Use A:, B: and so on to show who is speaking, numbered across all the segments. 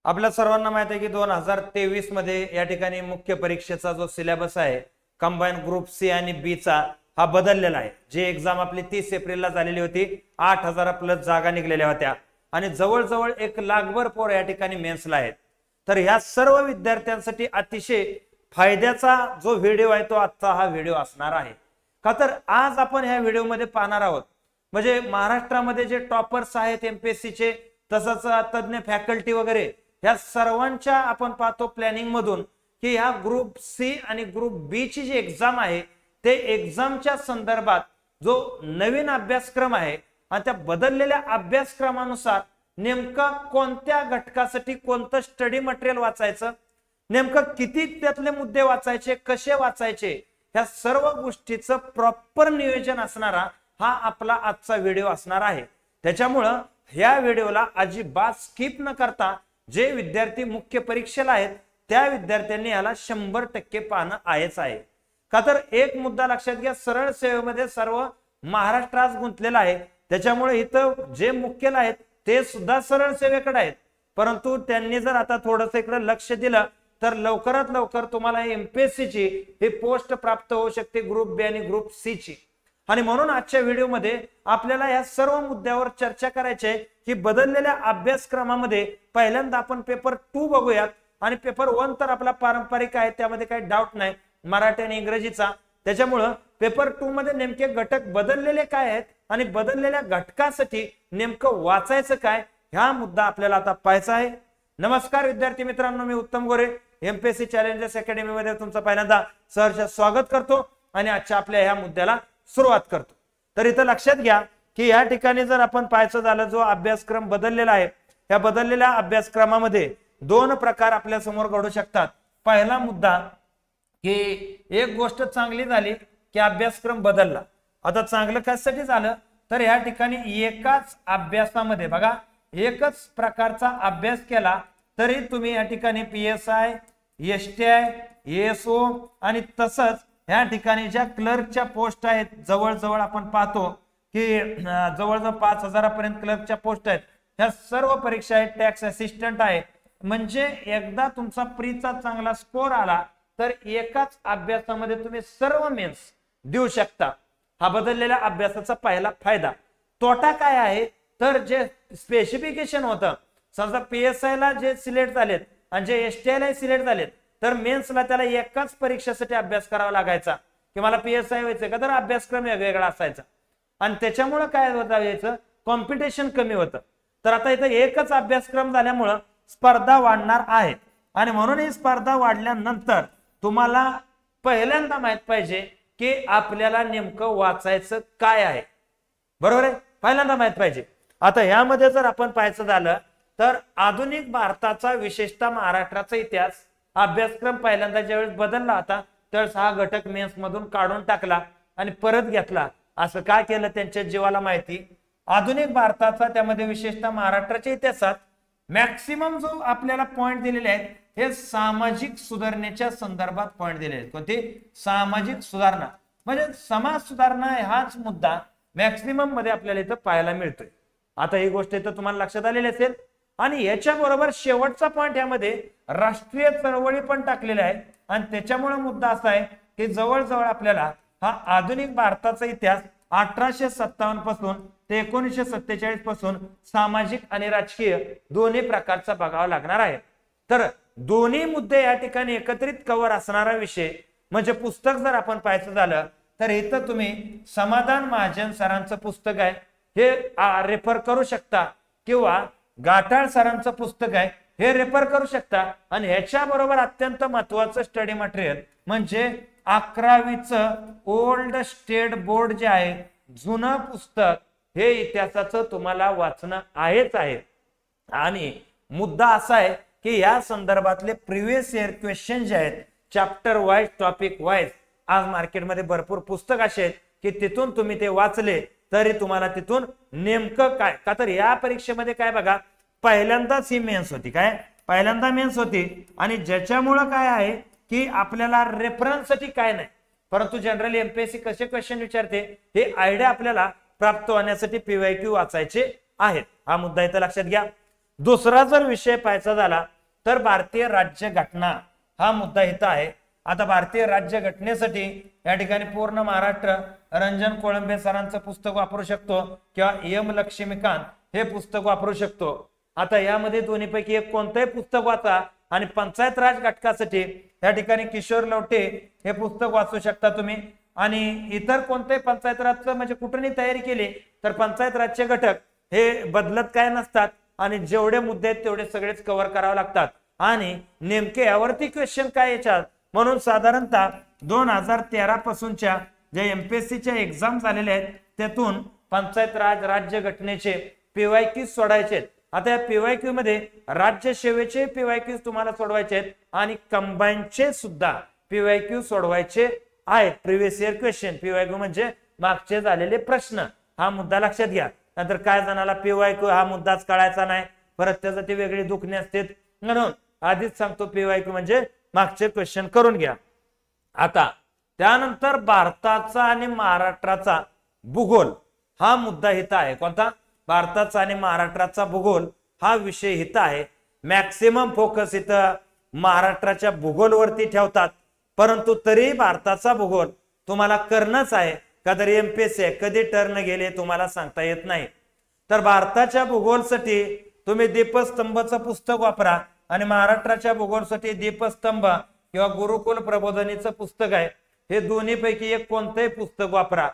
A: आपल्या सर्वांना माहिती आहे की 2023 मध्ये या ठिकाणी मुख्य परीक्षेचा जो सिलेबस आहे कंबाईन ग्रुप सी आणि बी चा हा बदललेला आहे। जे एक्झाम आपली 30 एप्रिलला झालेली होती 8000 प्लस जागा निघलेल्या होत्या आणि जवळजवळ 1 लाखभर पोर या ठिकाणी मेन्सला आहेत। तर ह्या सर्व विद्यार्थ्यांसाठी अतिशय फायद्याचा जो व्हिडिओ आहे तो आजचा हा व्हिडिओ असणार आहे। का तर आज आपण ह्या व्हिडिओ मध्ये पाहणार आहोत म्हणजे महाराष्ट्रामध्ये जे टॉपर्स आहेत एमपीएससी चे तसंच तज्ञ फॅकल्टी वगैरे ह्या सर्वांच्या आपण पाहतो प्लॅनिंग मधून की ह्या ग्रुप सी आणि ग्रुप बी ची जी एक्झाम आहे ते एक्झामच्या संदर्भात जो नवीन अभ्यासक्रम आहे आणि त्या बदललेल्या अभ्यासक्रमानुसार नेमका कोणत्या घटकासाठी कोणतं स्टडी मटेरियल वाचायचं, नेमकं किती त्यातले मुद्दे वाचायचे, कसे वाचायचे, ह्या सर्व गोष्टीचं प्रॉपर नियोजन असणारा हा आपला आजचा व्हिडिओ असणार आहे। त्याच्यामुळं ह्या व्हिडिओला अजिबात स्किप न करता जे विद्यार्थी मुख्य परीक्षेला आहेत त्या विद्यार्थ्यांनी याला 100% पाहणं आहेच आहे। का तर एक मुद्दा लक्षात घ्या, सरळ सेवेमध्ये सर्व महाराष्ट्र आज गुंतलेला आहे। त्याच्यामुळे इथं जे मुख्यला आहेत ते सुद्धा सरळ सेवेकडे आहेत, परंतु त्यांनी जर आता थोडंसं इकडे लक्ष दिलं तर लवकरात लवकर तुम्हाला एमपीएससी ची ही पोस्ट प्राप्त होऊ शकते ग्रुप बी आणि ग्रुप सी ची। आणि म्हणून आजच्या व्हिडिओमध्ये आपल्याला या सर्व मुद्द्यावर चर्चा करायची आहे की बदललेल्या अभ्यासक्रमामध्ये पहिल्यांदा आपण पेपर 2 बघूयात आणि पेपर 1 तर आपला पारंपरिक आहे, त्यामध्ये काही डाऊट नाही, मराठी आणि इंग्रजीचा। त्याच्यामुळं पेपर 2 मध्ये नेमके घटक बदललेले काय आहेत आणि बदललेल्या घटकासाठी नेमकं वाचायचं काय हा मुद्दा आपल्याला आता पाहायचा आहे। नमस्कार विद्यार्थी मित्रांनो, मी उत्तम गोरे एमपीएससी चॅलेंजर्स अकॅडमी मध्ये तुमचं पहिल्यांदा सहर्ष स्वागत करतो आणि आजच्या आपल्या ह्या मुद्द्याला सुरुवात करतो। तर इथं लक्षात घ्या की या ठिकाणी जर आपण पाहायचं झालं जो अभ्यासक्रम बदललेला आहे या बदललेल्या अभ्यासक्रमामध्ये 2 प्रकार आपल्या समोर घडू शकतात। पहिला मुद्दा की एक गोष्ट चांगली झाली की अभ्यासक्रम बदलला। आता चांगलं कशासाठी झालं तर या ठिकाणी एकाच अभ्यासामध्ये बघा एकच प्रकारचा अभ्यास केला तरी तुम्ही या ठिकाणी पीएसआय, एसटीआय, एएसओ आणि तसंच या ठिकाणी ज्या क्लर्कच्या पोस्ट आहेत जवळजवळ आपण पाहतो की जवळजवळ 5000 पर्यंत क्लर्कच्या पोस्ट आहेत, ह्या सर्व परीक्षा आहेत, टॅक्स असिस्टंट आहे। म्हणजे एकदा तुमचा प्रीचा चांगला स्कोर आला तर एकाच अभ्यासामध्ये तुम्ही सर्व मेन्स देऊ शकता। हा बदललेल्या अभ्यासाचा पहिला फायदा। तोटा काय आहे तर जे स्पेसिफिकेशन होतं, समजा पीएसआय ला जे सिलेक्ट झालेत आणि जे एसटीआय ला सिलेक्ट झालेत तर मेन्सला त्याला एकाच परीक्षेसाठी अभ्यास करावा लागायचा की मला पीएसआय व्हायचं का, तर अभ्यासक्रम वेगवेगळा असायचा आणि त्याच्यामुळे काय व्हायचं कॉम्पिटिशन कमी होतं। तर आता इथं एकच अभ्यासक्रम झाल्यामुळं स्पर्धा वाढणार आहे आणि म्हणून ही स्पर्धा वाढल्यानंतर तुम्हाला पहिल्यांदा माहित पाहिजे की आपल्याला नेमकं वाचायचं काय आहे, बरोबर आहे, पहिल्यांदा माहित पाहिजे। आता यामध्ये जर आपण पाहायचं झालं तर आधुनिक भारताचा विशेषतः महाराष्ट्राचा इतिहास अभ्यासक्रम पहिल्यांदा ज्यावेळेस बदलला होता त्यावेळेस हा घटक मेन्स मधून काढून टाकला आणि परत घेतला। असं का केलं त्यांच्या जीवाला माहिती। आधुनिक भारताचा त्यामध्ये विशेषतः महाराष्ट्राच्या इतिहासात मॅक्सिमम जो आपल्याला पॉइंट दिलेले आहेत हे सामाजिक सुधारणेच्या संदर्भात पॉइंट दिलेले आहेत। कोणती? सामाजिक सुधारणा, म्हणजे समाज सुधारणा हाच मुद्दा मॅक्सिमम मध्ये आपल्याला इथं पाहायला मिळतोय। आता ही गोष्ट इथं तुम्हाला लक्षात आलेली असेल आणि याच्या बरोबर शेवटचा पॉइंट यामध्ये राष्ट्रीय चळवळी पण टाकलेल्या आहे आणि त्याच्यामुळे मुद्दा असा आहे की जवळजवळ आपल्याला हा आधुनिक भारताचा इतिहास 1857 पासून ते 1947 पासून सामाजिक आणि राजकीय दोन्ही प्रकारचा बघावा लागणार आहे। तर दोन्ही मुद्दे या ठिकाणी एकत्रित कव्हर असणारा विषय म्हणजे पुस्तक जर आपण पाहायचं झालं तर इथं तुम्ही समाधान महाजन सरांचं पुस्तक आहे हे रेफर करू शकता किंवा गाठाळ सरांचं पुस्तक आहे हे रेफर करू शकता आणि ह्याच्या बरोबर अत्यंत महत्वाचं स्टडी मटेरियल म्हणजे 11वीचं ओल्ड स्टेट बोर्ड जे आहे जुनं पुस्तक हे इतिहासाचं तुम्हाला वाचणं आहेच आहे। आणि मुद्दा असा आहे की या संदर्भातले प्रिव्हियस इयर क्वेश्चन जे आहेत चॅप्टर वाईज टॉपिक वाईज आज मार्केटमध्ये भरपूर पुस्तक असे आहेत की तिथून तुम्ही ते वाचले तरी तुम्हाला तिथून नेमकं काय, का तर या परीक्षेमध्ये काय बघा पहिल्यांदाच ही मेन्स होती, काय पहिल्यांदा मेन्स होती आणि ज्याच्यामुळं काय आहे की आपल्याला रेफरन्स साठी काय नाही, परंतु जनरली एमपीएससी कसे क्वेश्चन विचारते हे आयडिया आपल्याला प्राप्त होण्यासाठी पीवायक्यू वाचायचे आहेत। हा मुद्दा इथं लक्षात घ्या। दुसरा जर विषय पाहायचा झाला तर भारतीय राज्य घटना हा मुद्दा इथं आहे. आता भारतीय राज्य घटनेसाठी या ठिकाणी पूर्ण महाराष्ट्र रंजन कोळंबे सरांचं पुस्तक वापरू शकतो किंवा एम लक्ष्मीकांत हे पुस्तक वापरू शकतो. आता यामध्ये दोन्हीपैकी एक कोणतंही पुस्तक वाचा आणि पंचायत राज घटकासाठी या ठिकाणी किशोर लवटे हे पुस्तक वाचू शकता तुम्ही. आणि इतर कोणत्याही पंचायत राजचं म्हणजे कुठूनही तयारी केली तर पंचायत राजचे घटक हे बदलत काय नसतात आणि जेवढे मुद्दे आहेत तेवढे सगळेच कव्हर करावे लागतात. आणि नेमके यावरती क्वेश्चन काय याच्यात, म्हणून साधारणतः 2013 पासूनच्या ज्या एमपीएससीच्या एक्झाम झालेल्या आहेत त्यातून पंचायत राज राज्य घटनेचे पीवायक्यू सोडायचे. आता या पीवायक्यू मध्ये राज्य सेवेचे पीवायक्यू तुम्हाला सोडवायचे आहेत आणि कंबाईनचे सुद्धा पीवायक्यू सोडवायचे आहेत. प्रिव्हियस इयर क्वेश्चन, पीवायक्यू म्हणजे मागचे झालेले प्रश्न, हा मुद्दा लक्षात घ्या. नंतर काय जणाला पीवायक्यू हा मुद्दाच कळायचा नाही, परत त्यासाठी वेगळी दुखणे असते, म्हणून आधीच सांगतो पीवायक्यू म्हणजे मागचे क्वेश्चन करून घ्या. आता त्यानंतर भारताचा आणि महाराष्ट्राचा भूगोल हा मुद्दा इथं आहे. कोणता? भारताचा आणि महाराष्ट्राचा भूगोल हा विषय इथं आहे. मॅक्सिमम फोकस इथं महाराष्ट्राच्या भूगोलवरती ठेवतात, परंतु तरी भारताचा भूगोल तुम्हाला करणंच आहे. कधी एमपीएससी कधी टर्न गेले तुम्हाला सांगता येत नाही. तर भारताच्या भूगोलसाठी तुम्ही दीपस्तंभचं पुस्तक वापरा आणि महाराष्ट्राच्या भूगोलसाठी दीपस्तंभ किंवा गुरुकुल प्रबोधनीचं पुस्तक आहे, हे दोन्हीपैकी एक कोणतंही पुस्तक वापरा.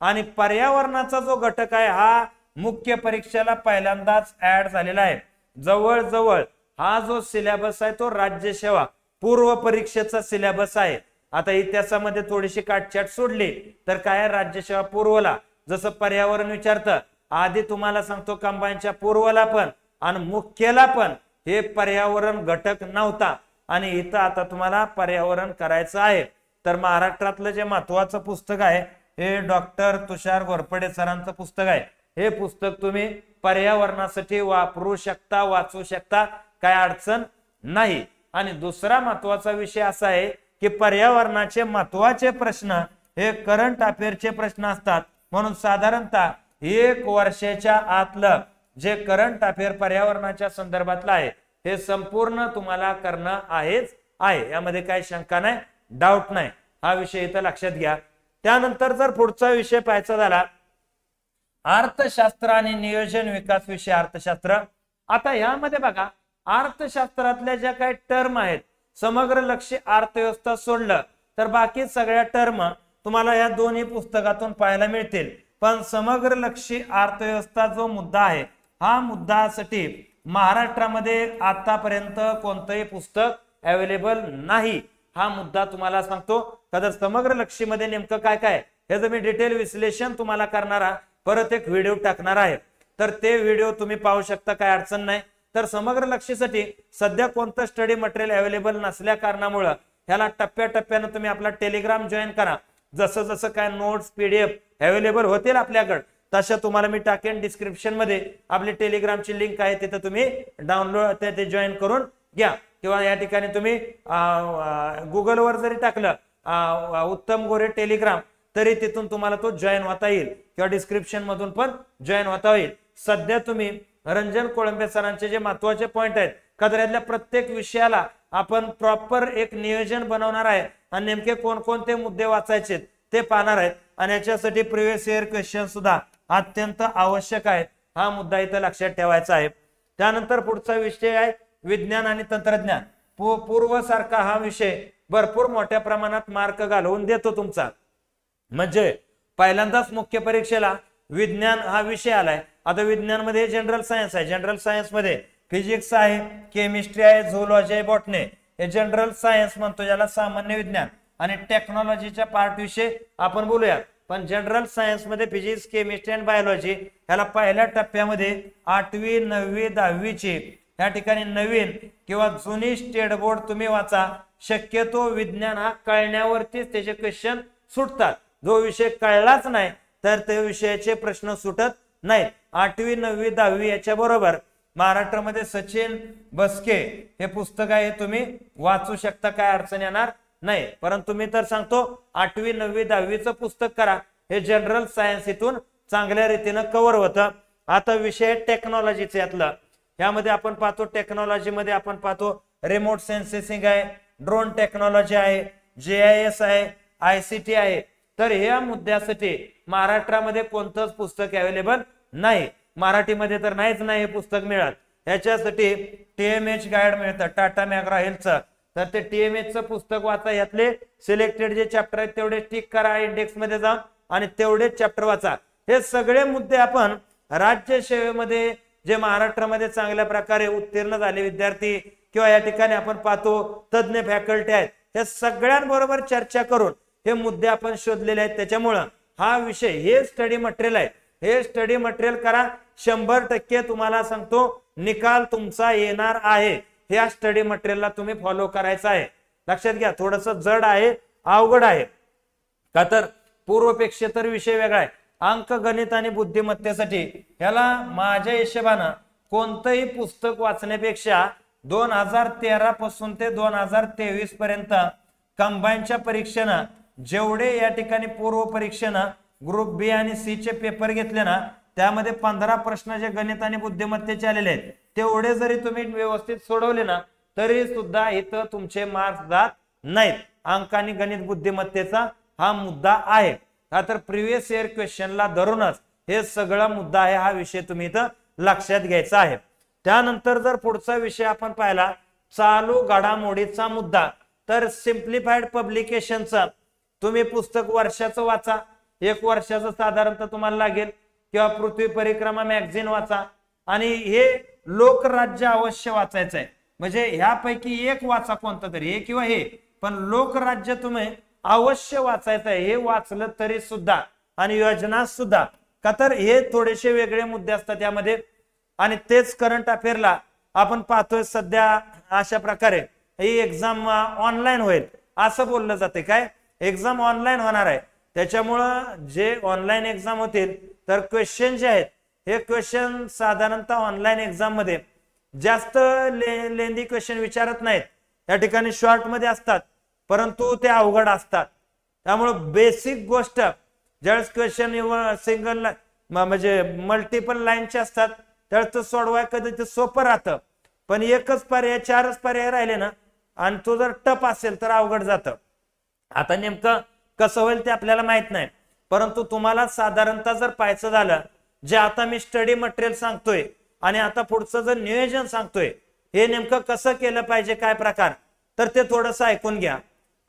A: आणि पर्यावरणाचा जो घटक आहे हा मुख्य परीक्षेला पहिल्यांदाच ऍड झालेला आहे. जवळजवळ हा जो सिलेबस आहे तो राज्यसेवा पूर्व परीक्षेचा सिलेबस आहे. आता इतिहासामध्ये थोडीशी काटछाट सोडली तर काय राज्यसेवा पूर्वला जसं पर्यावरण विचारतं, आधी तुम्हाला सांगतो कंबाईनच्या पूर्वला पण आणि मुख्यला पण हे पर्यावरण घटक नव्हता आणि इथं आता तुम्हाला पर्यावरण करायचं आहे. तर महाराष्ट्रातलं जे महत्वाचं पुस्तक आहे हे डॉक्टर तुषार घोरपडे सरांचं पुस्तक आहे. हे पुस्तक तुम्ही पर्यावरणासाठी वापरू शकता, वाचू शकता, काय अडचण नाही. आणि दुसरा महत्वाचा विषय असा आहे की पर्यावरणाचे महत्वाचे प्रश्न हे करंट अफेअरचे प्रश्न असतात, म्हणून साधारणतः 1 वर्षाच्या आतलं जे करंट अफेअर पर्यावरणाच्या संदर्भातलं आहे हे संपूर्ण तुम्हाला करणं आहेच आहे, यामध्ये काही शंका नाही, डाऊट नाही. हा विषय इथं लक्षात घ्या. त्यानंतर जर पुढचा विषय पाहायचा झाला अर्थशास्त्र आणि नियोजन विकास विषय अर्थशास्त्र. आता यामध्ये बघा अर्थशास्त्रातल्या ज्या काही टर्म आहेत, समग्र लक्ष्य अर्थव्यवस्था सोडलं तर बाकी सगळ्या टर्म तुम्हाला या दोन्ही पुस्तकातून पाहायला मिळतील. पण समग्र लक्ष्य अर्थव्यवस्था जो मुद्दा आहे हा मुद्द्यासाठी महाराष्ट्रामध्ये आतापर्यंत कोणतंही पुस्तक अवेलेबल नाही. हा मुद्दा तुम्हाला सांगतो. तर समग्र लक्ष्य मध्ये नेमकं काय काय याचं मी डिटेल विश्लेषण तुम्हाला करणारा परत एक व्हिडिओ टाकणार आहे, तर ते व्हिडिओ तुम्ही पाहू शकता, काय अडचण नाही. तर समग्र लक्ष्यासाठी सध्या कोणतं स्टडी मटेरियल अवेलेबल नसल्या कारणामुळे ह्याला टप्प्याटप्प्यानं तुम्ही आपला टेलिग्राम जॉईन करा. जसं जसं काय नोट्स पीडीएफ अवेलेबल होतील आपल्याकडे तशा तुम्हाला मी टाकेन डिस्क्रिप्शन मध्ये. आपली टेलिग्रामची लिंक आहे, तिथे तुम्ही डाउनलोड ते जॉईन करून घ्या. किंवा या ठिकाणी तुम्ही गुगलवर जरी टाकलं उत्तम गोरे टेलिग्राम तरी तिथून तुम्हाला तो जॉईन होता येईल किंवा डिस्क्रिप्शन मधून पण जॉईन होता येईल. सध्या तुम्ही रंजन कोळंबे सरांचे जे महत्वाचे पॉइंट आहेत कदऱ्यातल्या प्रत्येक विषयाला आपण प्रॉपर एक नियोजन बनवणार आहे आणि नेमके कोणकोणते मुद्दे वाचायचे ते पाहणार आहेत. आणि याच्यासाठी प्रिव्हियस इयर क्वेश्चन सुद्धा अत्यंत आवश्यक आहेत. हा मुद्दा इथं लक्षात ठेवायचा आहे. त्यानंतर पुढचा विषय आहे विज्ञान आणि तंत्रज्ञान. पूर्व सारखा हा विषय भरपूर मोठ्या प्रमाणात मार्क घालवून देतो तुमचा. म्हणजे पहिल्यांदाच मुख्य परीक्षेला विज्ञान हा विषय आलाय. आता विज्ञान मध्ये जनरल सायन्स आहे, जनरल सायन्स मध्ये फिजिक्स आहे, केमिस्ट्री आहे, झूलॉजी आहे, बॉटनी, हे जनरल सायन्स म्हणतो ज्याला सामान्य विज्ञान. आणि टेक्नॉलॉजीच्या पार्ट विषय आपण बोलूया. पण जनरल सायन्स मध्ये फिजिक्स, केमिस्ट्री आणि बायोलॉजी ह्याला पहिल्या टप्प्यामध्ये 8वी 9वी 10वी ची या ठिकाणी नवीन किंवा जुनी स्टेट बोर्ड तुम्ही वाचा. शक्यतो विज्ञान हा कळण्यावरतीच त्याचे क्वेश्चन सुटतात. जो विषय कळलाच नाही तर ते विषयाचे प्रश्न सुटत नाहीत. 8वी 9वी 10वी याच्या बरोबर महाराष्ट्रामध्ये सचिन बस्के हे पुस्तक आहे, तुम्ही वाचू शकता, काय अडचण येणार नाही. परंतु मी तर सांगतो 8वी 9वी 10वीचं पुस्तक करा, हे जनरल सायन्स इथून चांगल्या रीतीनं कव्हर होतं. आता विषय टेक्नॉलॉजीचे यातलं, यामध्ये आपण पाहतो टेक्नॉलॉजी मध्ये आपण पाहतो रिमोट सेन्सिंग आहे, ड्रोन टेक्नॉलॉजी आहे, GIS आहे, ICT आहे. तर ह्या मुद्द्यासाठी महाराष्ट्रामध्ये कोणतंच पुस्तक अवेलेबल नाही, मराठीमध्ये तर नाहीच नाही हे पुस्तक मिळत. याच्यासाठी TMH गाईड मिळतं टाटा मॅग्रा हेल्थचं. तर ते TMHचं पुस्तक वाचा, यातले सिलेक्टेड जे चॅप्टर आहेत तेवढे टिक करा इंडेक्स मध्ये जाऊन आणि तेवढेच चॅप्टर वाचा. हे सगळे मुद्दे आपण राज्य सेवेमध्ये जे महाराष्ट्रामध्ये चांगल्या प्रकारे उत्तीर्ण झाले विद्यार्थी किंवा या ठिकाणी आपण पाहतो तज्ञ फॅकल्टी आहेत, हे सगळ्यांबरोबर चर्चा करून हे मुद्दे आपण शोधलेले आहेत. त्याच्यामुळं हा विषय हे स्टडी मटेरियल आहे, हे स्टडी मटेरियल करा. 100% तुम्हाला सांगतो निकाल तुमचा येणार आहे. ह्या स्टडी मटेरियलला तुम्ही फॉलो करायचा आहे. लक्षात घ्या, थोडस जड आहे, अवघड आहे का तर पूर्वपेक्षेतर विषय वेगळा आहे. अंक गणित आणि बुद्धिमत्तेसाठी ह्याला माझ्या हिशोबानं कोणतंही पुस्तक वाचण्यापेक्षा 2013 पासून ते 2023 पर्यंत कंबाईनच्या परीक्षेनं जेवढे या ठिकाणी पूर्व परीक्षेनं ग्रुप बी आणि सी चे पेपर घेतले ना, त्यामध्ये 15 प्रश्न जे गणित आणि बुद्धिमत्तेचे आलेले आहेत तेवढे जरी तुम्ही व्यवस्थित सोडवले ना तरी सुद्धा इथं तुमचे मार्क्स जात नाहीत. अंक आणि गणित बुद्धिमत्तेचा हा मुद्दा आहे. हा तर प्रिव्हियस इयर क्वेश्चनला धरूनच हे सगळा मुद्दा आहे. हा विषय तुम्ही इथं लक्षात घ्यायचा आहे. त्यानंतर जर पुढचा विषय आपण पाहिला चालू घडामोडीचा मुद्दा, तर सिम्प्लिफाईड पब्लिकेशनचा तुम्ही पुस्तक वर्षाचं वाचा, 1 वर्षाचं साधारणतः तुम्हाला लागेल, किंवा पृथ्वी परिक्रमा मॅगझिन वाचा आणि हे लोकराज्य अवश्य वाचायचं आहे. म्हणजे ह्यापैकी एक वाचा कोणतं तरी, हे किंवा हे, पण लोकराज्य तुम्ही अवश्य वाचायचं आहे. हे वाचलं तरी सुद्धा आणि योजना सुद्धा, का तर हे थोडेसे वेगळे मुद्दे असतात यामध्ये. आणि तेच करंट अफेअरला आपण पाहतोय सध्या अशा प्रकारे ही एक्झाम ऑनलाईन होईल असं बोललं जाते. काय एक्झाम ऑनलाईन होणार आहे, त्याच्यामुळं जे ऑनलाईन एक्झाम होतील तर क्वेश्चन जे आहेत हे क्वेश्चन साधारणतः ऑनलाईन एक्झाम मध्ये जास्त लेंदी क्वेश्चन विचारत नाहीत. या ठिकाणी शॉर्ट मध्ये असतात परंतु ते अवघड असतात. त्यामुळे बेसिक गोष्ट ज्यावेळेस क्वेश्चन सिंगल म्हणजे मल्टिपल लाईनचे असतात त्यावेळेस तो सोडवाय कधी ते सोपं राहतं, पण एकच पर्याय 4च पर्याय राहिले ना आणि तो जर टप असेल तर अवघड जातं. आता नेमकं कसं होईल ते आपल्याला माहित नाही, परंतु तुम्हाला साधारणतः जर पाहायचं झालं जे आता मी स्टडी मटेरियल सांगतोय आणि आता पुढचं जर नियोजन सांगतोय हे नेमकं कसं केलं पाहिजे काय प्रकार, तर ते थोडंसं ऐकून घ्या.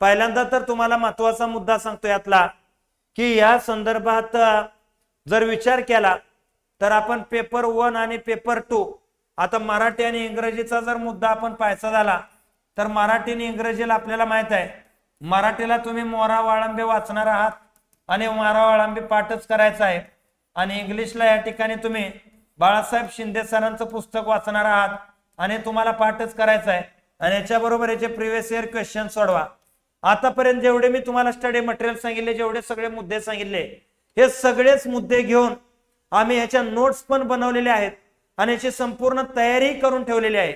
A: पहिल्यांदा तर तुम्हाला महत्वाचा मुद्दा सांगतो यातला की या संदर्भात जर विचार केला तर आपण पेपर 1 आणि पेपर 2 आता मराठी आणि इंग्रजीचा जर मुद्दा आपण पाहायचा झाला तर मराठी आणि इंग्रजीला आपल्याला माहित आहे, मराठीला तुम्ही मोरा वाळंबे वाचणार आहात आणि मोरा वाळंबे पाठच करायचा आहे आणि इंग्लिशला या ठिकाणी तुम्ही बाळासाहेब शिंदे सरांचं पुस्तक वाचणार आहात आणि तुम्हाला पाठच करायचा आहे आणि याच्या बरोबर याचे प्रिव्हियस इयर क्वेश्चन सोडवा. आतापर्यंत जेवढे मी तुम्हाला स्टडी मटेरियल सांगितले, जेवढे सगळे मुद्दे सांगितले, हे सगळेच मुद्दे घेऊन आम्ही ह्याच्या नोट्स पण बनवलेले आहेत आणि याची संपूर्ण तयारी करून ठेवलेली आहे.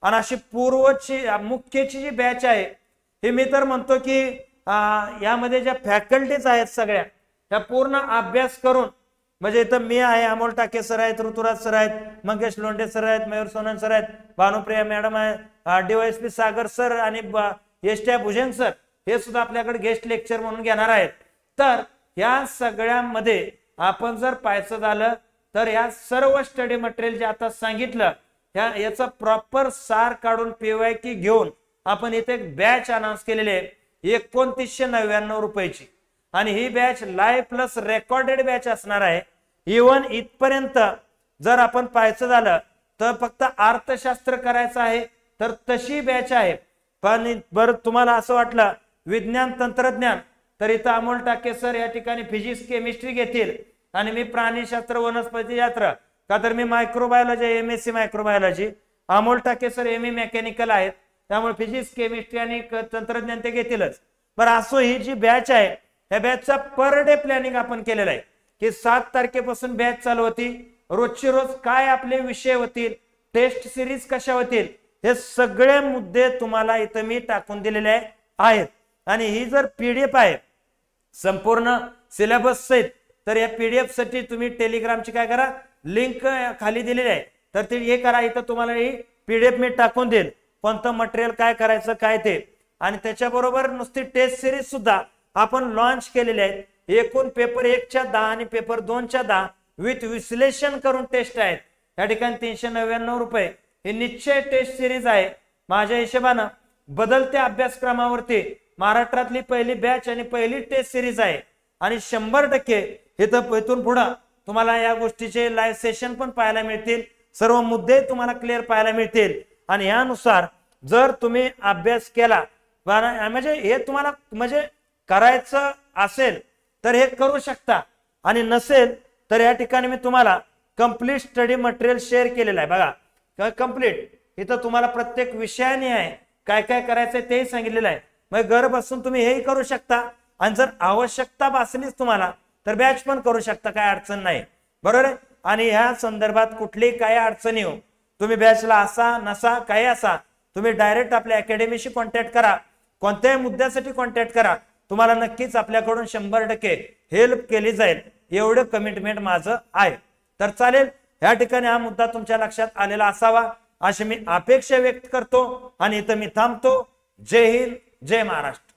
A: आणि अशी पूर्वची मुख्यची जी बॅच आहे हे मी तर म्हणतो की यामध्ये ज्या फॅकल्टीज आहेत सगळ्या त्या पूर्ण अभ्यास करून, म्हणजे इथं मी आहे, अमोल टाके सर आहेत, ऋतुराज सर आहेत, मंगेश लोंढे सर आहेत, मयूर सोनन सर आहेत, भानुप्रिया मॅडम आहे, DYSP सागर सर आणि एसट्या भुजंग सर हे सुद्धा आपल्याकडे गेस्ट लेक्चर म्हणून घेणार आहेत. तर या सगळ्यामध्ये आपण जर पाहायचं झालं तर या सर्व स्टडी मटेरियल जे आता सांगितलं याचा प्रॉपर सार काढून PYQ घेऊन आपण इथे एक बॅच अनाउन्स केलेली आहे 2999 रुपयाची आणि ही batch live plus recorded batch असणार आहे. इव्हन इथपर्यंत जर आपण पाहायचं झालं तर फक्त अर्थशास्त्र करायचं आहे तर तशी बॅच आहे. पण बरं तुम्हाला असं वाटलं विज्ञान तंत्रज्ञान तर इथं अमोल टाके सर या ठिकाणी फिजिक्स केमिस्ट्री घेतील आणि मी प्राणीशास्त्र वनस्पती शास्त्र, का तर मी मायक्रोबायोलॉजी MSc मायक्रोबायोलॉजी, अमोल टाके सर ME मेकॅनिकल आहेत त्यामुळे फिजिक्स केमिस्ट्री आणि तंत्रज्ञान ते घेतीलच. बरं असो ही जी बॅच आहे या बॅचचा पर डे प्लॅनिंग आपण केलेलं आहे की 7 तारखेपासून बॅच चालू होती, रोजची रोज काय आपले विषय होतील, टेस्ट सिरीज कशा होतील, हे सगळे मुद्दे तुम्हाला इथं मी टाकून दिलेले आहेत. आणि ही जर PDF आहे संपूर्ण सिलेबस सहित तर या PDF साठी तुम्ही टेलिग्रामची काय करा लिंक खाली दिलेली आहे तर ते हे करा, इथं तुम्हाला ही PDF मी टाकून देईल. कोणतं मटेरियल काय करायचं काय ते, आणि त्याच्याबरोबर नुसती टेस्ट सिरीज सुद्धा आपण लॉन्च केलेले आहेत. एकूण पेपर 1च्या 10 आणि पेपर 2च्या 10 विथ विश्लेषण करून टेस्ट आहेत. या ठिकाणी 399 रुपये ही निश्चय टेस्ट सिरीज आहे. माझ्या हिशोबानं बदलत्या अभ्यासक्रमावरती महाराष्ट्रातली पहिली बॅच आणि पहिली टेस्ट सिरीज आहे. आणि 100% इथून पुढे तुम्हाला या गोष्टीचे लाईव्ह सेशन पण पाहायला मिळतील, सर्व मुद्दे तुम्हाला क्लिअर पाहायला मिळतील. आणि यानुसार जर तुम्ही अभ्यास केला म्हणजे हे तुम्हाला म्हणजे करायचं असेल तर हे करू शकता, आणि नसेल तर या ठिकाणी मी तुम्हाला कंप्लीट स्टडी मटेरियल शेअर केलेलं आहे. बघा कंप्लीट इथं तुम्हाला प्रत्येक विषयाने आहे काय काय करायचंय तेही सांगितलेलं आहे. मग घर बसून तुम्ही हेही करू शकता, आणि जर आवश्यकता भासलीच तुम्हाला तर बॅच पण करू शकता, काय अडचण नाही. बरोबर आहे. आणि ह्या संदर्भात कुठलीही काही अडचणी हो, तुम्ही बॅचला असा नसा काही असा, तुम्ही डायरेक्ट आपल्या अकॅडमीशी कॉन्टॅक्ट करा, कोणत्याही मुद्द्यासाठी कॉन्टॅक्ट करा. तुम्हाला नक्कीच आपल्याकडून 100% हेल्प केली जाईल, एवढं कमिटमेंट माझं आहे. तर चालेल, या ठिकाणी हा मुद्दा तुमच्या लक्षात आलेला असावा अशी मी अपेक्षा व्यक्त करतो आणि इथं मी थांबतो. जय हिंद, जय महाराष्ट्र.